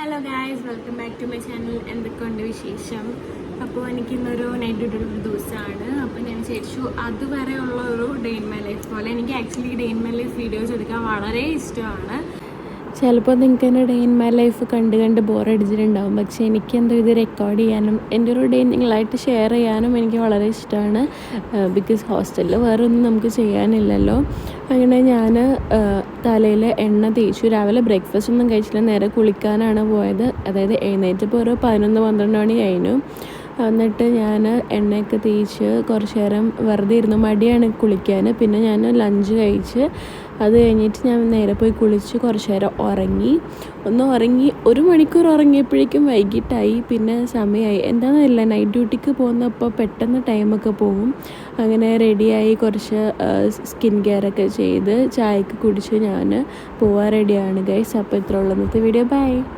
Hello guys, welcome back to my channel. എന്തൊക്കെയുണ്ട് വിശേഷം? അപ്പോൾ എനിക്കിന്നൊരു നൈറ്റ് ഡ്യൂട്ടിയുടെ ഒരു ദിവസമാണ്. അപ്പോൾ ഞാൻ വിചാരിച്ചു അതുവരെ ഉള്ള ഒരു ഡേ ഇൻ മൈ ലൈഫ് പോലെ. എനിക്ക് actually day in my life videos എടുക്കാൻ വളരെ ഇഷ്ടമാണ്. ചിലപ്പോൾ നിങ്ങൾക്ക് എൻ്റെ ഡേ ഇൻ മൈ ലൈഫ് കണ്ട് ബോറടിച്ചിട്ടുണ്ടാവും. പക്ഷേ എനിക്കെന്തോ ഇത് റെക്കോർഡ് ചെയ്യാനും എൻ്റെ ഒരു ഡേ നിങ്ങളായിട്ട് ഷെയർ ചെയ്യാനും എനിക്ക് വളരെ ഇഷ്ടമാണ്. ബിക്കോസ് ഹോസ്റ്റലിൽ വേറെ ഒന്നും നമുക്ക് ചെയ്യാനില്ലല്ലോ. അങ്ങനെ ഞാൻ തലയിൽ എണ്ണ തേച്ചു. രാവിലെ ബ്രേക്ക്ഫാസ്റ്റ് ഒന്നും കഴിച്ചില്ല, നേരെ കുളിക്കാനാണ് പോയത്. അതായത് എഴുന്നേറ്റപ്പോൾ ഒരു 11-12 മണി കഴിഞ്ഞു. എന്നിട്ട് ഞാൻ എണ്ണയൊക്കെ തേച്ച് കുറച്ച് നേരം വെറുതെ ഇരുന്നു. മടിയാണ് കുളിക്കാൻ. പിന്നെ ഞാൻ ലഞ്ച് കഴിച്ച് അത് കഴിഞ്ഞിട്ട് ഞാൻ നേരെ പോയി കുളിച്ച് കുറച്ച് നേരം ഉറങ്ങി. ഉറങ്ങി 1 മണിക്കൂർ ഉറങ്ങിയപ്പോഴേക്കും വൈകിട്ടായി. പിന്നെ സമയമായി. എന്താണെന്നറിയില്ല, നൈറ്റ് ഡ്യൂട്ടിക്ക് പോകുന്നപ്പോൾ പെട്ടെന്ന് ടൈമൊക്കെ പോകും. അങ്ങനെ റെഡിയായി കുറച്ച് സ്കിൻ കെയറൊക്കെ ചെയ്ത് ചായയൊക്കെ കുടിച്ച് ഞാൻ പോവാൻ റെഡിയാണ് ഗൈസ്. അപ്പോൾ ഇത്ര ഉള്ള ഇന്നത്തെ വീഡിയോ. ബൈ.